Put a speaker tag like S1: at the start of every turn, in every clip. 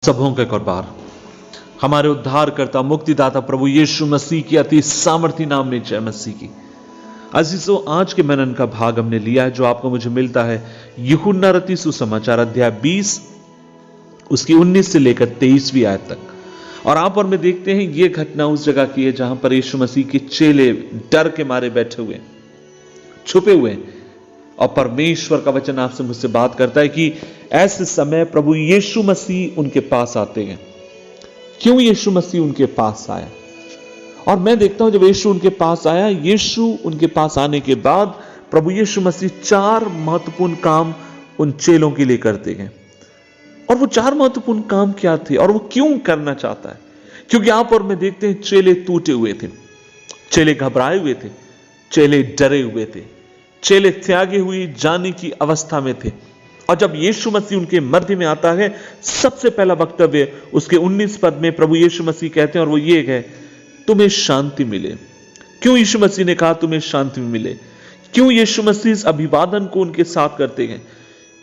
S1: सबों के कुर्बान हमारे उद्धारकर्ता मुक्तिदाता प्रभु यीशु मसीह की अति सामर्थी नाम में जय मसीह की। अजीजों, आज के मनन का भाग हमने लिया है जो आपको मुझे मिलता है यूहन्ना रचित सुसमाचार अध्याय 20 उसकी 19 से लेकर 23वीं आयत तक। और आप और मैं देखते हैं यह घटना उस जगह की है जहां पर यीशु मसीह के चेले डर के मारे बैठे हुए छुपे हुए हैं। और परमेश्वर का वचन आपसे मुझसे बात करता है कि ऐसे समय प्रभु यीशु मसीह उनके पास आते हैं। क्यों यीशु मसीह उनके पास आया? और मैं देखता हूं जब यीशु उनके पास आया, यीशु उनके पास आने के बाद प्रभु यीशु मसीह 4 महत्वपूर्ण काम उन चेलों के लिए करते हैं। और वो 4 महत्वपूर्ण काम क्या थे और वो क्यों करना चाहता है? क्योंकि आप और मैं देखते हैं चेले टूटे हुए थे, चेले घबराए हुए थे, चेले डरे हुए थे, चेले त्यागे हुए जाने की अवस्था में थे। और जब यीशु मसीह उनके मध्य में आता है, सबसे पहला वक्तव्य उसके 19 पद में प्रभु यीशु मसीह कहते हैं और वो ये है, तुम्हें शांति मिले। क्यों यीशु मसीह ने कहा तुम्हें शांति मिले? क्यों यीशु मसीह इस अभिवादन को उनके साथ करते हैं?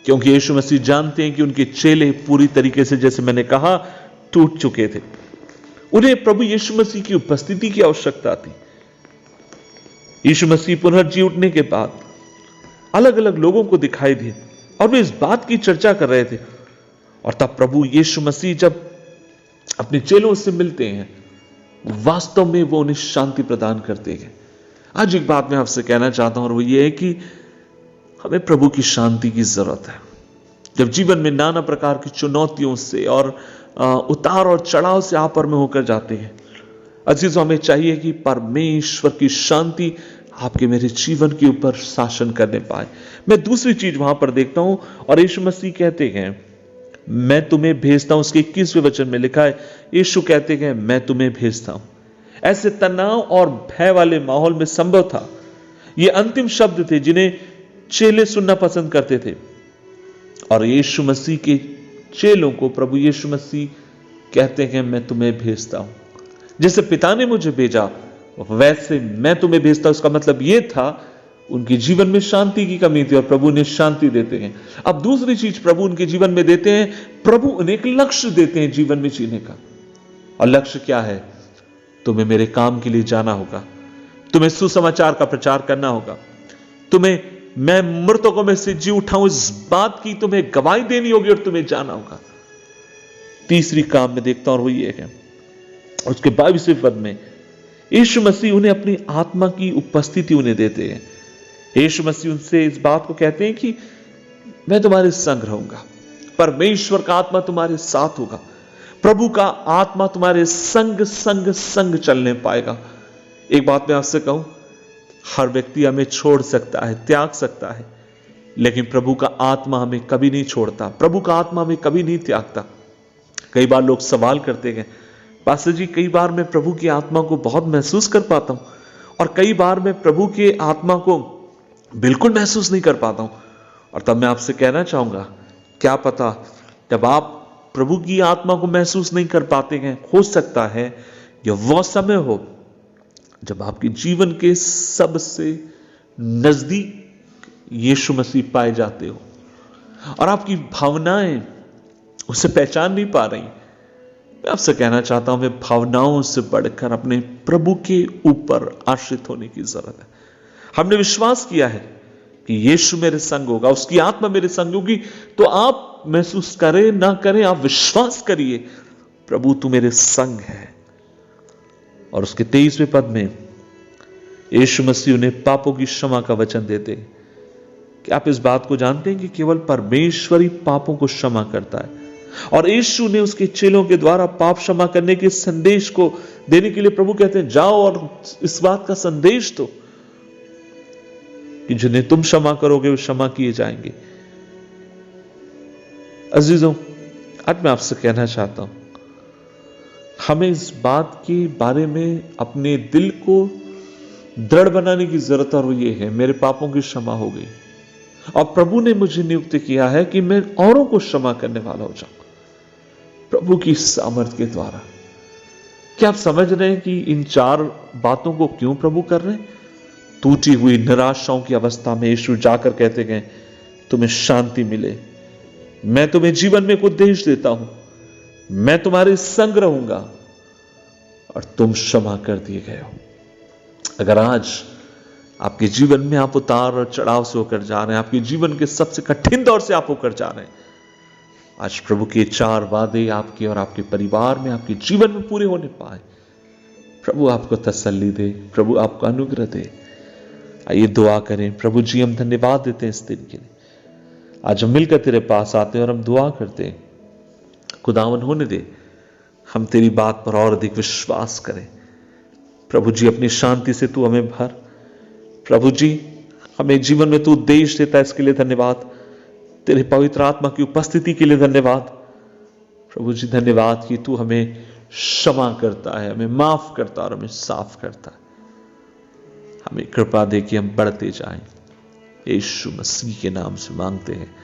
S1: क्योंकि यीशु मसीह जानते हैं कि उनके चेले पूरी तरीके से, जैसे मैंने कहा, टूट चुके थे। उन्हें प्रभु यीशु मसीह की उपस्थिति की आवश्यकता थी। यीशु मसीह पुनर्जी उठने के बाद अलग अलग लोगों को दिखाई दिए और वे इस बात की चर्चा कर रहे थे। और तब प्रभु यीशु मसीह जब अपने चेलों से मिलते हैं, वास्तव में वो उन्हें शांति प्रदान करते हैं। आज एक बात मैं आपसे कहना चाहता हूं और वो ये है कि हमें प्रभु की शांति की जरूरत है। जब जीवन में नाना प्रकार की चुनौतियों से और उतार और चढ़ाव से आप और में होकर जाते हैं, अजीजों, हमें चाहिए कि परमेश्वर की शांति आपके मेरे जीवन के ऊपर शासन करने पाए। मैं दूसरी चीज वहां पर देखता हूं और यीशु मसीह कहते हैं मैं तुम्हें भेजता हूं। उसके 21वें वचन में लिखा है, यीशु कहते हैं मैं तुम्हें भेजता हूं। ऐसे तनाव और भय वाले माहौल में संभव था ये अंतिम शब्द थे जिन्हें चेले सुनना पसंद करते थे। और यीशु मसीह के चेलों को प्रभु यीशु मसीह कहते हैं मैं तुम्हें भेजता हूं। जैसे पिता ने मुझे भेजा वैसे मैं तुम्हें भेजता हूं। उसका मतलब यह था उनके जीवन में शांति की कमी थी और प्रभु उन्हें शांति देते हैं। अब दूसरी चीज प्रभु उनके जीवन में देते हैं, प्रभु उन्हें एक लक्ष्य देते हैं जीवन में जीने का। और लक्ष्य क्या है? तुम्हें मेरे काम के लिए जाना होगा, तुम्हें सुसमाचार का प्रचार करना होगा, तुम्हें मैं मृतकों में से जी उठाऊं इस बात की तुम्हें गवाही देनी होगी और तुम्हें जाना होगा। तीसरी काम में देखता हूं और वो ये है, उसके 22वें पद में यीशु मसीह उन्हें अपनी आत्मा की उपस्थिति उन्हें देते हैं। यीशु मसीह उनसे इस बात को कहते हैं कि मैं तुम्हारे संग रहूंगा, परमेश्वर का आत्मा तुम्हारे साथ होगा, प्रभु का आत्मा तुम्हारे संग संग संग चलने पाएगा। एक बात मैं आपसे कहूं, हर व्यक्ति हमें छोड़ सकता है, त्याग सकता है, लेकिन प्रभु का आत्मा हमें कभी नहीं छोड़ता, प्रभु का आत्मा हमें कभी नहीं त्यागता। कई बार लोग सवाल करते हैं, पास्टर जी कई बार मैं प्रभु की आत्मा को बहुत महसूस कर पाता हूं और कई बार मैं प्रभु की आत्मा को बिल्कुल महसूस नहीं कर पाता हूं। और तब मैं आपसे कहना चाहूंगा, क्या पता जब आप प्रभु की आत्मा को महसूस नहीं कर पाते हैं, हो सकता है यह वह समय हो जब आपके जीवन के सबसे नजदीक यीशु मसीह पाए जाते हो और आपकी भावनाएं उसे पहचान नहीं पा रही। मैं आपसे कहना चाहता हूं, मैं भावनाओं से बढ़कर अपने प्रभु के ऊपर आश्रित होने की जरूरत है। हमने विश्वास किया है कि यीशु मेरे संग होगा, उसकी आत्मा मेरे संग होगी, तो आप महसूस करें ना करें, आप विश्वास करिए प्रभु तू मेरे संग है। और उसके 23वें पद में यीशु मसीह उन्हें पापों की क्षमा का वचन देते हैं। क्या आप इस बात को जानते हैं कि केवल परमेश्वर ही पापों को क्षमा करता है? और यीशु ने उसके चेलों के द्वारा पाप क्षमा करने के संदेश को देने के लिए प्रभु कहते हैं जाओ और इस बात का संदेश दो कि जिन्हें तुम क्षमा करोगे वो क्षमा किए जाएंगे। अजीजों, आज मैं आपसे कहना चाहता हूं, हमें इस बात के बारे में अपने दिल को दृढ़ बनाने की जरूरत है और वो ये है, मेरे पापों की क्षमा हो गई और प्रभु ने मुझे नियुक्त किया है कि मैं औरों को क्षमा करने वाला हो जाऊं प्रभु की सामर्थ्य के द्वारा। क्या आप समझ रहे हैं कि इन 4 बातों को क्यों प्रभु कर रहे हैं? टूटी हुई निराशाओं की अवस्था में यीशु जाकर कहते गए तुम्हें शांति मिले, मैं तुम्हें जीवन में एक उद्देश्य देता हूं, मैं तुम्हारे संग रहूंगा और तुम क्षमा कर दिए गए हो। अगर आज आपके जीवन में आप उतार और चढ़ाव से होकर जा रहे हैं, आपके जीवन के सबसे कठिन दौर से आप होकर जा रहे हैं, आज प्रभु के 4 वादे आपके और आपके परिवार में, आपके जीवन में पूरे होने पाए। प्रभु आपको तसल्ली दे, प्रभु आपको अनुग्रह दे। आइए दुआ करें। प्रभु जी, हम धन्यवाद देते हैं इस दिन के लिए। आज हम मिलकर तेरे पास आते हैं और हम दुआ करते हैं, खुदावन होने दे हम तेरी बात पर और अधिक विश्वास करें। प्रभु जी, अपनी शांति से तू हमें भर। प्रभु जी, हमें जीवन में तू उद्देश्य देता है, इसके लिए धन्यवाद। तेरे पवित्र आत्मा की उपस्थिति के लिए धन्यवाद। प्रभु जी, धन्यवाद कि तू हमें क्षमा करता है, हमें माफ करता है और हमें साफ करता है। हमें कृपा दे कि हम बढ़ते जाएं। यीशु मसीह के नाम से मांगते हैं,